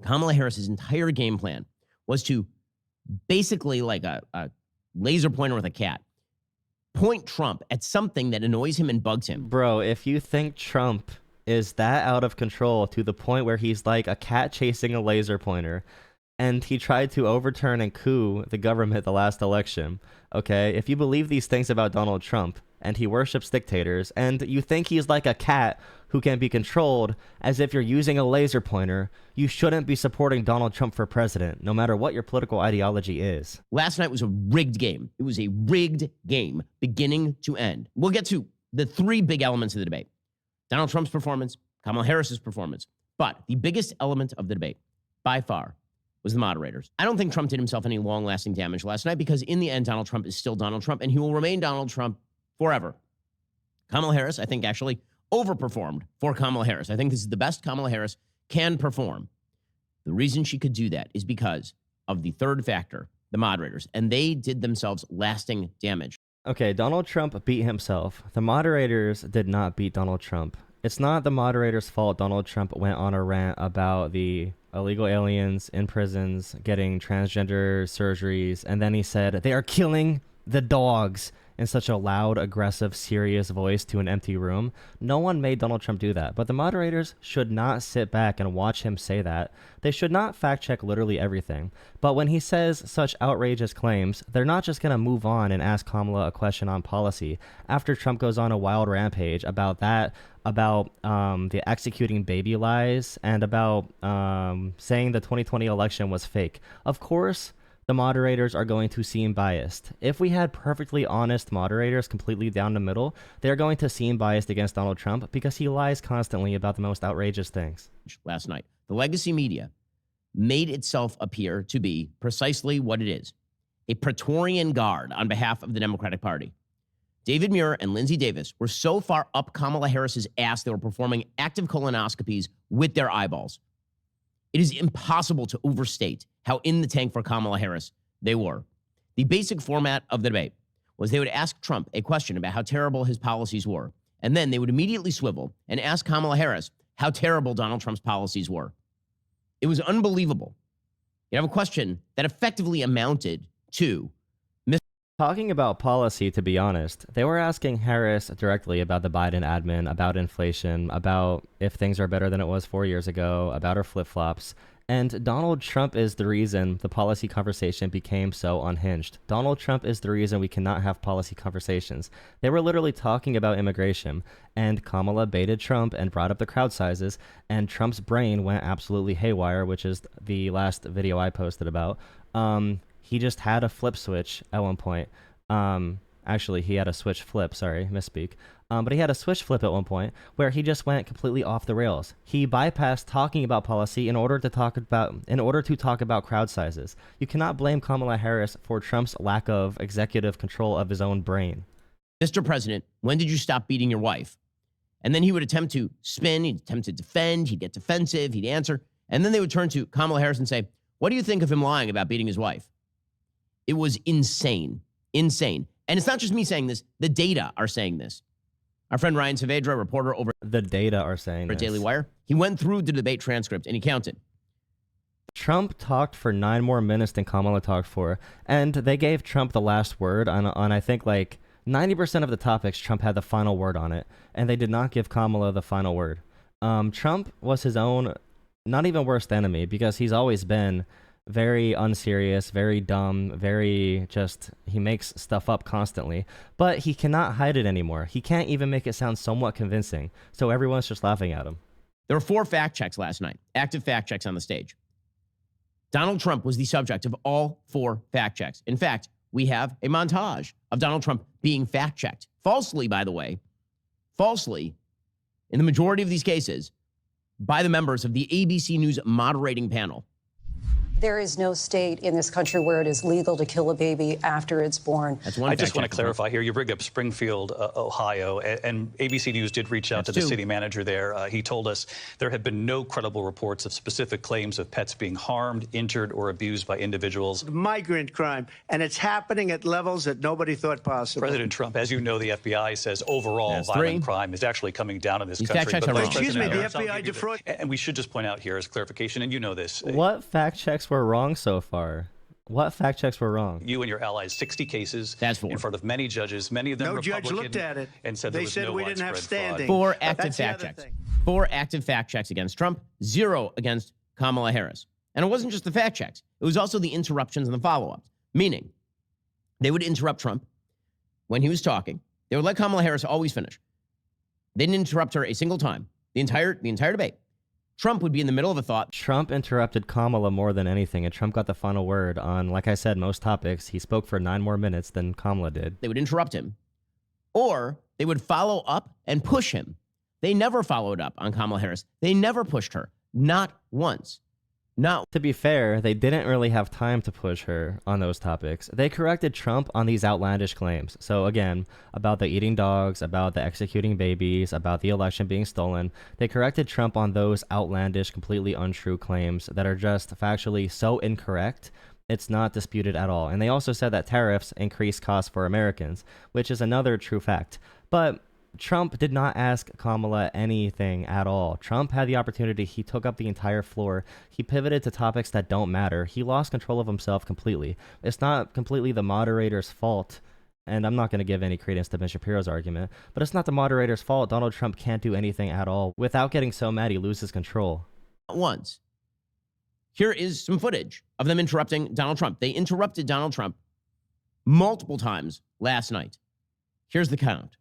Kamala Harris's entire game plan was to basically, like a laser pointer with a cat, point Trump at something that annoys him and bugs him. Bro, if you think Trump is that out of control to the point where he's like a cat chasing a laser pointer, and he tried to overturn and coup the government the last election, okay? If you believe these things about Donald Trump, and he worships dictators, and you think he's like a cat who can be controlled as if you're using a laser pointer, you shouldn't be supporting Donald Trump for president, no matter what your political ideology is. Last night was a rigged game. It was a rigged game, beginning to end. We'll get to the three big elements of the debate: Donald Trump's performance, Kamala Harris's performance. But the biggest element of the debate, by far, was the moderators. I don't think Trump did himself any long-lasting damage last night, because in the end, Donald Trump is still Donald Trump, and he will remain Donald Trump forever. Kamala Harris, I think, actually overperformed for Kamala Harris. I think this is the best Kamala Harris can perform. The reason she could do that is because of the third factor, the moderators, and they did themselves lasting damage. Okay, Donald Trump beat himself. The moderators did not beat Donald Trump. It's not the moderators' fault Donald Trump went on a rant about the illegal aliens in prisons getting transgender surgeries, and then he said, they are killing the dogs, in such a loud, aggressive, serious voice to an empty room. No one made Donald Trump do that, but the moderators should not sit back and watch him say that. They should not fact check literally everything. But when he says such outrageous claims, they're not just going to move on and ask Kamala a question on policy after Trump goes on a wild rampage about that, about the executing baby lies, and about saying the 2020 election was fake. Of course, the moderators are going to seem biased. If we had perfectly honest moderators completely down the middle, they're going to seem biased against Donald Trump because he lies constantly about the most outrageous things. Last night, the legacy media made itself appear to be precisely what it is: a Praetorian Guard on behalf of the Democratic Party. David Muir and Lindsey Davis were so far up Kamala Harris's ass they were performing active colonoscopies with their eyeballs. It is impossible to overstate how in the tank for Kamala Harris they were. The basic format of the debate was they would ask Trump a question about how terrible his policies were, and then they would immediately swivel and ask Kamala Harris how terrible Donald Trump's policies were. It was unbelievable. You have a question that effectively amounted to talking about policy. To be honest, they were asking Harris directly about the Biden admin, about inflation, about if things are better than it was 4 years ago, about her flip-flops. And Donald Trump is the reason the policy conversation became so unhinged. Donald Trump is the reason we cannot have policy conversations. They were literally talking about immigration, and Kamala baited Trump and brought up the crowd sizes, and Trump's brain went absolutely haywire, which is the last video I posted about. He just had a flip switch at one point. Actually, he had a switch flip. Sorry, misspeak. But he had a switch flip at one point where he just went completely off the rails. He bypassed talking about policy in order to talk about crowd sizes. You cannot blame Kamala Harris for Trump's lack of executive control of his own brain. Mr. President, when did you stop beating your wife? And then he would attempt to spin, he'd attempt to defend, he'd get defensive, he'd answer. And then they would turn to Kamala Harris and say, what do you think of him lying about beating his wife? It was insane, insane. And it's not just me saying this. The data are saying this. Our friend Ryan Saavedra, reporter over the data are saying at Daily Wire, he went through the debate transcript and he counted. Trump talked for 9 more minutes than Kamala talked for, and they gave Trump the last word on I think like 90% of the topics. Trump had the final word on it, and they did not give Kamala the final word. Trump was his own, not even worst enemy, because he's always been very unserious, very dumb, very just, he makes stuff up constantly, but he cannot hide it anymore. He can't even make it sound somewhat convincing, so everyone's just laughing at him. There were 4 fact checks last night, active fact checks on the stage. Donald Trump was the subject of all 4 fact checks. In fact, we have a montage of Donald Trump being fact checked. Falsely, by the way, falsely, in the majority of these cases, by the members of the ABC News moderating panel. There is no state in this country where it is legal to kill a baby after it's born. That's one. I just want to clarify here. You bring up Springfield, Ohio, and ABC News did reach out to the city manager there. He told us there have been no credible reports of specific claims of pets being harmed, injured, or abused by individuals. Migrant crime, and it's happening at levels that nobody thought possible. President Trump, as you know, the FBI says overall violent crime is actually coming down in this country. But excuse me, the FBI defraud. And we should just point out here as clarification, and you know this. What fact checks were wrong so far? What fact checks were wrong? You and your allies, 60 cases in front of many judges, many of them Republican. No judge looked at it and said they there was said no we didn't have standing. 4 active fact checks. 4 active fact checks against Trump, 0 against Kamala Harris. And it wasn't just the fact checks. It was also the interruptions and the follow-ups. Meaning, they would interrupt Trump when he was talking. They would let Kamala Harris always finish. They didn't interrupt her a single time. The entire debate. Trump would be in the middle of a thought. Trump interrupted Kamala more than anything, and Trump got the final word on, like I said, most topics. He spoke for 9 more minutes than Kamala did. They would interrupt him, or they would follow up and push him. They never followed up on Kamala Harris. They never pushed her. Not once. Not. To be fair, they didn't really have time to push her on those topics. They corrected Trump on these outlandish claims. So again, about the eating dogs, about the executing babies, about the election being stolen. They corrected Trump on those outlandish, completely untrue claims that are just factually so incorrect, it's not disputed at all. And they also said that tariffs increase costs for Americans, which is another true fact. But Trump did not ask Kamala anything at all. Trump had the opportunity. He took up the entire floor. He pivoted to topics that don't matter. He lost control of himself completely. It's not completely the moderator's fault. And I'm not going to give any credence to Ben Shapiro's argument, but it's not the moderator's fault. Donald Trump can't do anything at all. Without getting so mad, he loses control. Once. Here is some footage of them interrupting Donald Trump. They interrupted Donald Trump multiple times last night. Here's the count.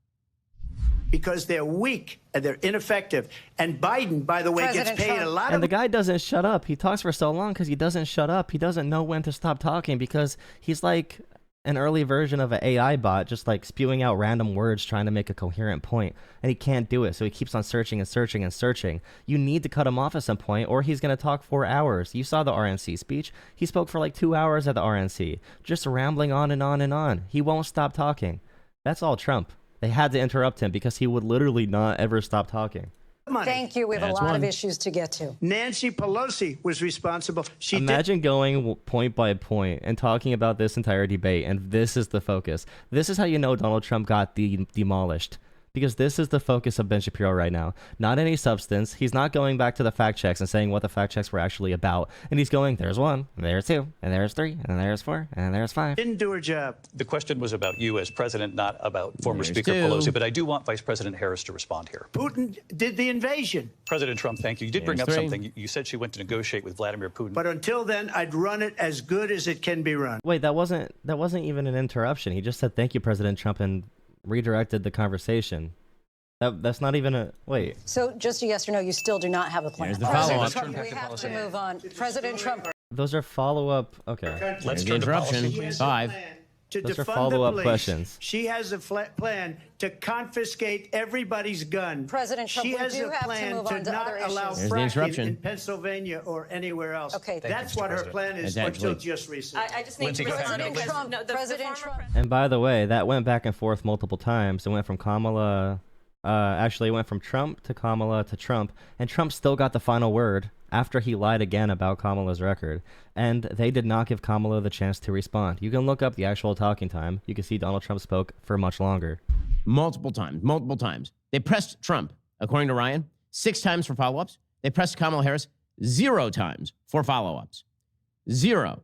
Because they're weak and they're ineffective. And Biden, by the way, gets paid a lot of... And the guy doesn't shut up. He talks for so long because he doesn't shut up. He doesn't know when to stop talking because he's like an early version of an AI bot, just like spewing out random words trying to make a coherent point. And he can't do it, so he keeps on searching and searching and searching. You need to cut him off at some point or he's going to talk 4 hours. You saw the RNC speech. He spoke for like 2 hours at the RNC, just rambling on and on and on. He won't stop talking. That's all Trump. They had to interrupt him because he would literally not ever stop talking. Thank you. We have a lot of issues to get to. Nancy Pelosi was responsible. Imagine going point by point and talking about this entire debate, and this is the focus. This is how you know Donald Trump got demolished. Because this is the focus of Ben Shapiro right now. Not any substance. He's not going back to the fact checks and saying what the fact checks were actually about. And he's going, there's 1, and there's 2, and there's 3, and there's 4, and there's 5. Didn't do her job. The question was about you as president, not about former Speaker 2. Pelosi. But I do want Vice President Harris to respond here. Putin did the invasion. President Trump, thank you. You did bring up 3. something. You said she went to negotiate with Vladimir Putin. But until then, I'd run it as good as it can be run. Wait, that wasn't even an interruption. He just said, thank you, President Trump, and redirected the conversation. That's not even a... Wait. So just a yes or no, you still do not have a plan. Here's the follow-up. We have to move on. President Trump. Those are follow-up... Okay. Let's the turn to interruption. policy. 5. To Those are defund follow-up the police. questions. She has a plan to confiscate everybody's gun. President Trump, she we has do a have to plan move on to not other allow issues. There's the fracking interruption. in Pennsylvania or anywhere else. Okay. That's what her plan is until just recently. I just need to President Trump. President Trump. And by the way, that went back and forth multiple times. It went from Kamala... actually, it went from Trump to Kamala to Trump, and Trump still got the final word after he lied again about Kamala's record. And they did not give Kamala the chance to respond. You can look up the actual talking time. You can see Donald Trump spoke for much longer. Multiple times. They pressed Trump, according to Ryan, 6 times for follow-ups. They pressed Kamala Harris 0 times for follow-ups. 0.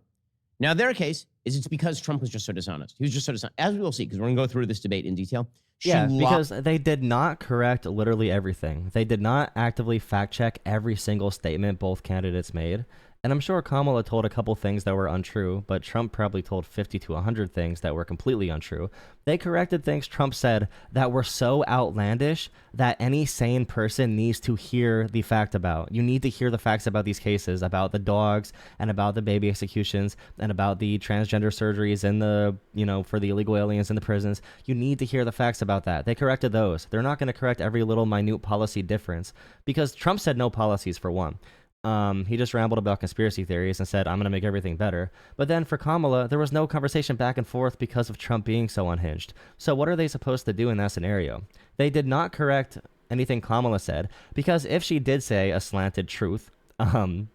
Now, their case is it's because Trump was just so dishonest. He was just so dishonest. As we will see, because we're going to go through this debate in detail. Yeah, because they did not correct literally everything. They did not actively fact-check every single statement both candidates made. And I'm sure Kamala told a couple things that were untrue, but Trump probably told 50 to 100 things that were completely untrue. They corrected things Trump said that were so outlandish that any sane person needs to hear the fact about. You need to hear the facts about these cases, about the dogs and about the baby executions and about the transgender surgeries and the, for the illegal aliens in the prisons. You need to hear the facts about that. They corrected those. They're not going to correct every little minute policy difference because Trump said no policies for one. He just rambled about conspiracy theories and said, I'm going to make everything better. But then for Kamala, there was no conversation back and forth because of Trump being so unhinged. So what are they supposed to do in that scenario? They did not correct anything Kamala said, because if she did say a slanted truth,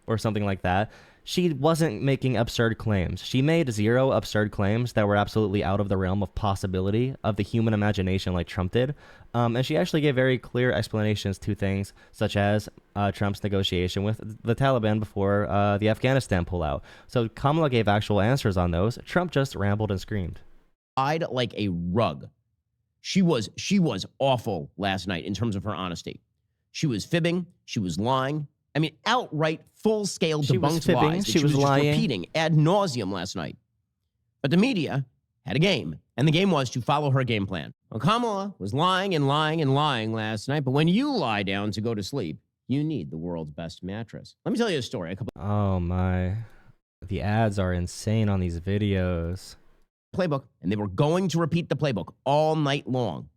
or something like that, she wasn't making absurd claims. She made 0 absurd claims that were absolutely out of the realm of possibility of the human imagination like Trump did. And she actually gave very clear explanations to things such as Trump's negotiation with the Taliban before the Afghanistan pullout. So Kamala gave actual answers on those. Trump just rambled and screamed. Lied like a rug. She was awful last night in terms of her honesty. She was fibbing. She was lying. I mean, outright, full-scale debunked lies that she was just repeating ad nauseum last night. But the media had a game, and the game was to follow her game plan. Well, Kamala was lying and lying and lying last night, but when you lie down to go to sleep, you need the world's best mattress. Let me tell you a story. Oh, my. The ads are insane on these videos. Playbook, and they were going to repeat the playbook all night long.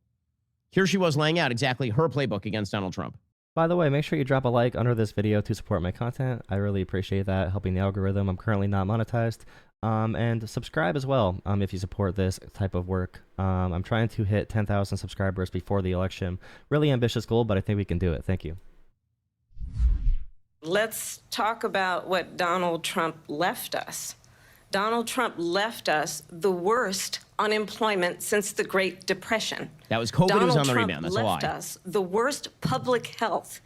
Here she was laying out exactly her playbook against Donald Trump. By the way, make sure you drop a like under this video to support my content. I really appreciate that, helping the algorithm. I'm currently not monetized. And subscribe as well if you support this type of work. I'm trying to hit 10,000 subscribers before the election. Really ambitious goal, but I think we can do it. Thank you. Let's talk about what Donald Trump left us. Donald Trump left us the worst unemployment since the Great Depression. That was COVID was on the rebound. That's a lie. Donald Trump left us the worst public health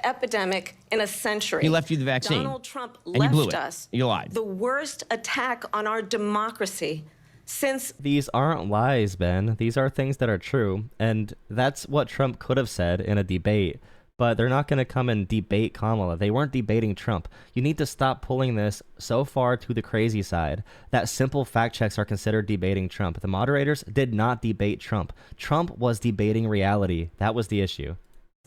epidemic in a century. He left you the vaccine. Donald Trump and you blew left it. us You lied. the worst attack on our democracy since... These aren't lies, Ben. These are things that are true. And that's what Trump could have said in a debate. But they're not going to come and debate Kamala. They weren't debating Trump. You need to stop pulling this so far to the crazy side that simple fact checks are considered debating Trump. The moderators did not debate Trump. Trump was debating reality. That was the issue.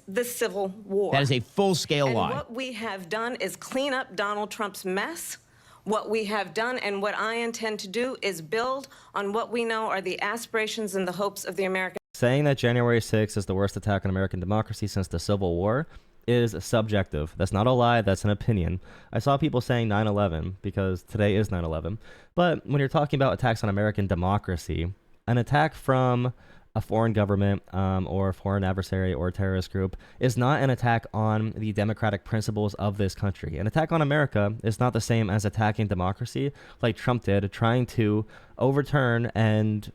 The Civil War. That is a full-scale lie. And what we have done is clean up Donald Trump's mess. What we have done and what I intend to do is build on what we know are the aspirations and the hopes of the American. Saying that January 6th is the worst attack on American democracy since the Civil War is subjective. That's not a lie. That's an opinion. I saw people saying 9/11 because today is 9/11. But when you're talking about attacks on American democracy, an attack from a foreign government or a foreign adversary or a terrorist group is not an attack on the democratic principles of this country. An attack on America is not the same as attacking democracy like Trump did, trying to overturn and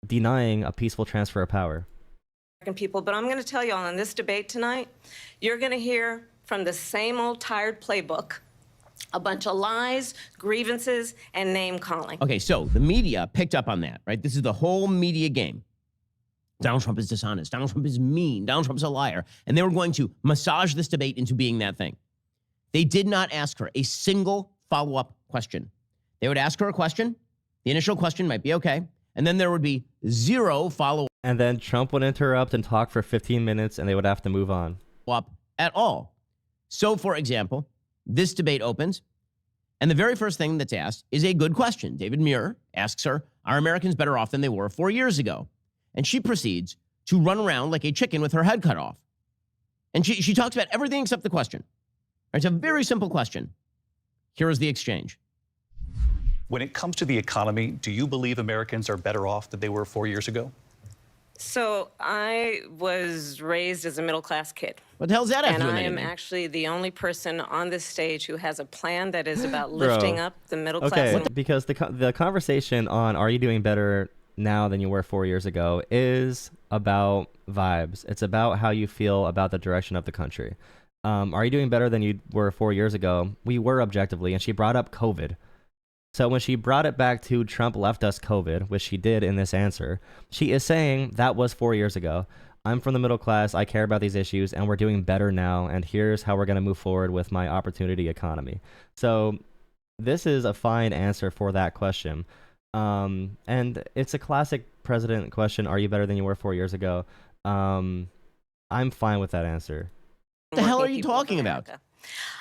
denying a peaceful transfer of power. People, but I'm going to tell you all in this debate tonight, you're going to hear from the same old tired playbook, a bunch of lies, grievances, and name calling. Okay, so the media picked up on that, right? This is the whole media game. Donald Trump is dishonest. Donald Trump is mean. Donald Trump's a liar. And they were going to massage this debate into being that thing. They did not ask her a single follow-up question. They would ask her a question. The initial question might be okay. And then there would be 0 follow-up. And then Trump would interrupt and talk for 15 minutes and they would have to move on. At all. So, for example, this debate opens, and the very first thing that's asked is a good question. David Muir asks her, are Americans better off than they were 4 years ago? And she proceeds to run around like a chicken with her head cut off. And she talks about everything except the question. It's a very simple question. Here is the exchange. When it comes to the economy, do you believe Americans are better off than they were 4 years ago? So I was raised as a middle-class kid. What the hell's that have to do with And I am anything? actually the only person on this stage who has a plan that is about lifting up the middle class. Okay, because the conversation on are you doing better now than you were 4 years ago is about vibes. It's about how you feel about the direction of the country. Are you doing better than you were 4 years ago? We were objectively, and she brought up COVID. So when she brought it back to Trump left us COVID, which she did in this answer, she is saying that was 4 years ago. I'm from the middle class, I care about these issues, and we're doing better now, and here's how we're going to move forward with my opportunity economy. So this is a fine answer for that question. And it's a classic president question, are you better than you were 4 years ago? I'm fine with that answer. What the hell are you talking about?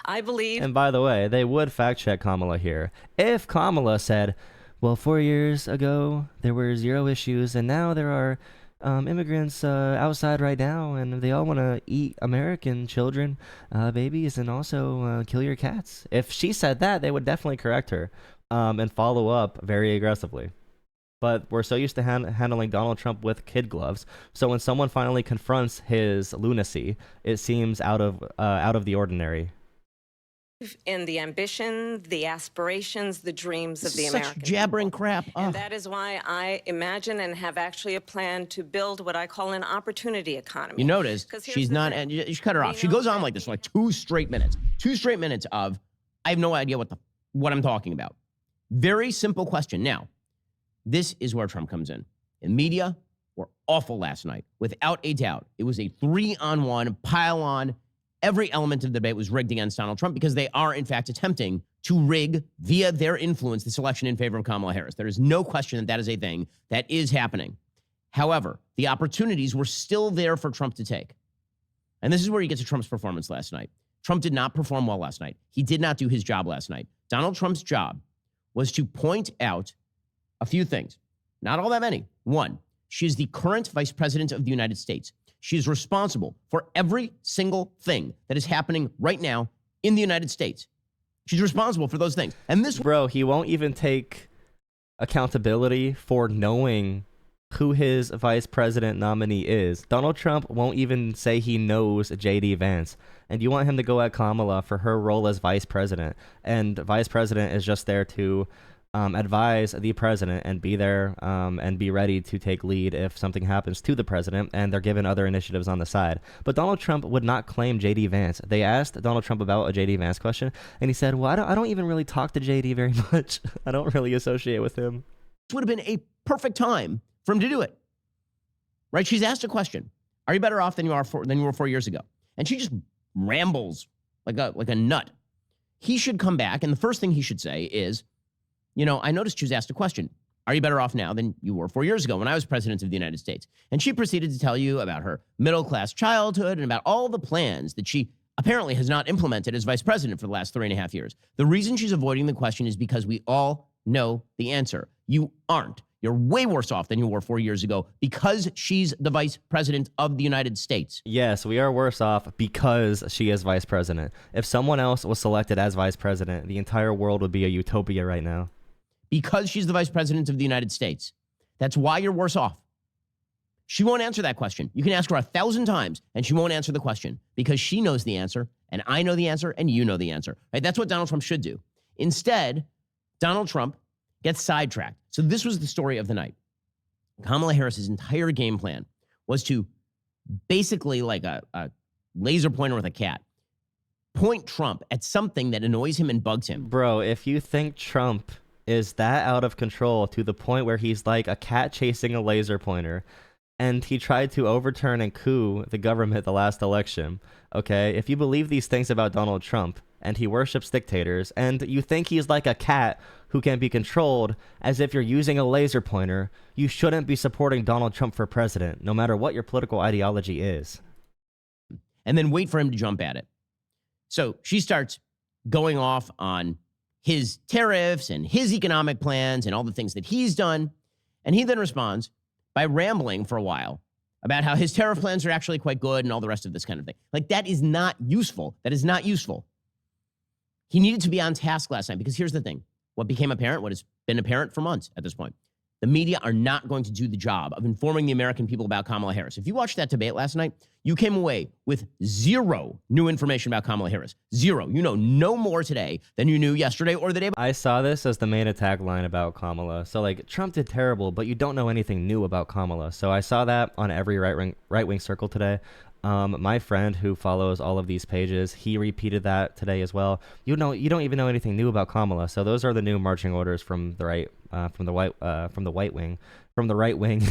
I believe. And by the way, they would fact check Kamala here. If Kamala said, well, 4 years ago, there were 0 issues, and now there are immigrants outside right now, and they all want to eat American children, babies, and also kill your cats. If she said that, they would definitely correct her and follow up very aggressively. But we're so used to handling Donald Trump with kid gloves, so when someone finally confronts his lunacy, it seems out of the ordinary. In the ambition, the aspirations, the dreams of the American Such jabbering people. crap. And that is why I imagine and have actually a plan to build what I call an opportunity economy. You notice she's not, and you should cut her off. She goes on like this for like 2 straight minutes. 2 straight minutes of, I have no idea what I'm talking about. Very simple question. Now, this is where Trump comes in. The media were awful last night, without a doubt. It was a 3-on-1 pile-on. Every element of the debate was rigged against Donald Trump because they are, in fact, attempting to rig, via their influence, this election in favor of Kamala Harris. There is no question that that is a thing that is happening. However, the opportunities were still there for Trump to take. And this is where you get to Trump's performance last night. Trump did not perform well last night. He did not do his job last night. Donald Trump's job was to point out a few things. Not all that many. 1, she is the current vice president of the United States. She is responsible for every single thing that is happening right now in the United States. She's responsible for those things. And this... Bro, he won't even take accountability for knowing who his vice president nominee is. Donald Trump won't even say he knows JD Vance. And you want him to go at Kamala for her role as vice president. And vice president is just there to advise the president and be there and be ready to take lead if something happens to the president, and they're given other initiatives on the side. But Donald Trump would not claim JD Vance. They asked Donald Trump about a JD Vance question, and he said, well, I don't even really talk to JD very much. I don't really associate with him. This would have been a perfect time for him to do it. Right? She's asked a question. Are you better off than you were 4 years ago? And she just rambles like a nut. He should come back, and the first thing he should say is, you know, I noticed she was asked a question. Are you better off now than you were 4 years ago when I was president of the United States? And she proceeded to tell you about her middle-class childhood and about all the plans that she apparently has not implemented as vice president for the last 3.5 years. The reason she's avoiding the question is because we all know the answer. You aren't. You're way worse off than you were 4 years ago because she's the vice president of the United States. Yes, we are worse off because she is vice president. If someone else was selected as vice president, the entire world would be a utopia right now. Because she's the vice president of the United States. That's why you're worse off. She won't answer that question. You can ask her 1,000 times, and she won't answer the question because she knows the answer, and I know the answer, and you know the answer. Right? That's what Donald Trump should do. Instead, Donald Trump gets sidetracked. So this was the story of the night. Kamala Harris's entire game plan was to basically, like a laser pointer with a cat, point Trump at something that annoys him and bugs him. Bro, if you think Trump is that out of control to the point where he's like a cat chasing a laser pointer, and he tried to overturn and coup the government the last election, okay? If you believe these things about Donald Trump, and he worships dictators, and you think he's like a cat who can be controlled as if you're using a laser pointer, you shouldn't be supporting Donald Trump for president, no matter what your political ideology is. And then wait for him to jump at it. So she starts going off on his tariffs and his economic plans and all the things that he's done. And he then responds by rambling for a while about how his tariff plans are actually quite good and all the rest of this kind of thing. Like, that is not useful. That is not useful. He needed to be on task last night because here's the thing. What became apparent, what has been apparent for months at this point, the media are not going to do the job of informing the American people about Kamala Harris. If you watched that debate last night, you came away with 0 new information about Kamala Harris. 0. You know no more today than you knew yesterday or the day before. I saw this as the main attack line about Kamala. So, like, Trump did terrible, but you don't know anything new about Kamala. So I saw that on every right-wing circle today. My friend who follows all of these pages, he repeated that today as well. You don't even know anything new about Kamala. So those are the new marching orders from the right wing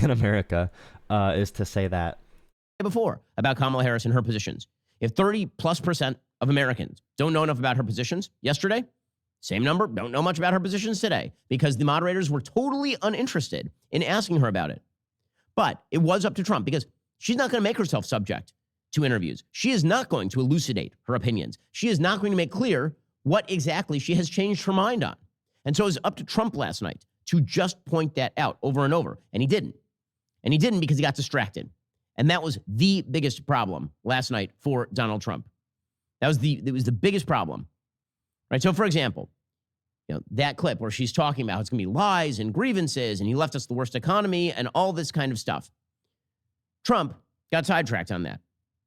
in America, is to say that. Before about Kamala Harris and her positions. If 30+% of Americans don't know enough about her positions yesterday, same number, don't know much about her positions today because the moderators were totally uninterested in asking her about it. But it was up to Trump because she's not going to make herself subject to interviews. She is not going to elucidate her opinions. She is not going to make clear what exactly she has changed her mind on. And so it was up to Trump last night to just point that out over and over, and he didn't. And he didn't because he got distracted. And that was the biggest problem last night for Donald Trump. It was the biggest problem. Right? So, for example, that clip where she's talking about how it's going to be lies and grievances and he left us the worst economy and all this kind of stuff. Trump got sidetracked on that,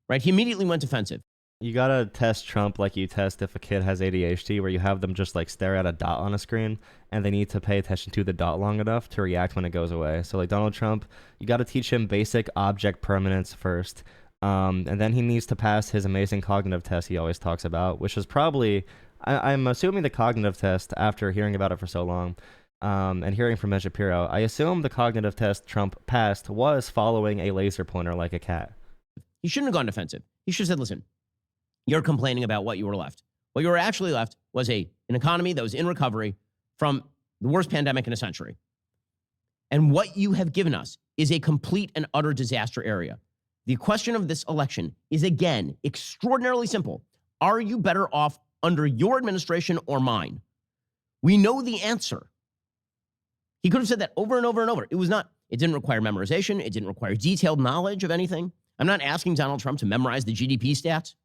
right? He immediately went defensive. You got to test Trump like you test if a kid has ADHD, where you have them just like stare at a dot on a screen and they need to pay attention to the dot long enough to react when it goes away. So like Donald Trump, you got to teach him basic object permanence first. And then he needs to pass his amazing cognitive test he always talks about, which is probably, I'm assuming the cognitive test, after hearing about it for so long and hearing from Shapiro, I assume the cognitive test Trump passed was following a laser pointer like a cat. He shouldn't have gone defensive. He should have said, listen, you're complaining about what you were left. What you were actually left was an economy that was in recovery from the worst pandemic in a century. And what you have given us is a complete and utter disaster area. The question of this election is, again, extraordinarily simple. Are you better off under your administration or mine? We know the answer. He could have said that over and over and over. It didn't require memorization. It didn't require detailed knowledge of anything. I'm not asking Donald Trump to memorize the GDP stats.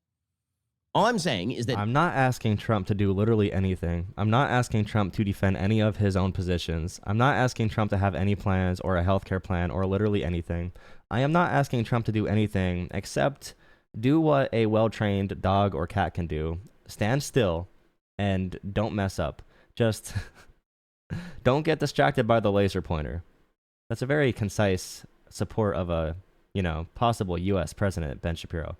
All I'm saying is that I'm not asking Trump to do literally anything. I'm not asking Trump to defend any of his own positions. I'm not asking Trump to have any plans or a healthcare plan or literally anything. I am not asking Trump to do anything except do what a well-trained dog or cat can do. Stand still and don't mess up. Just don't get distracted by the laser pointer. That's a very concise support of a, possible U.S. President, Ben Shapiro.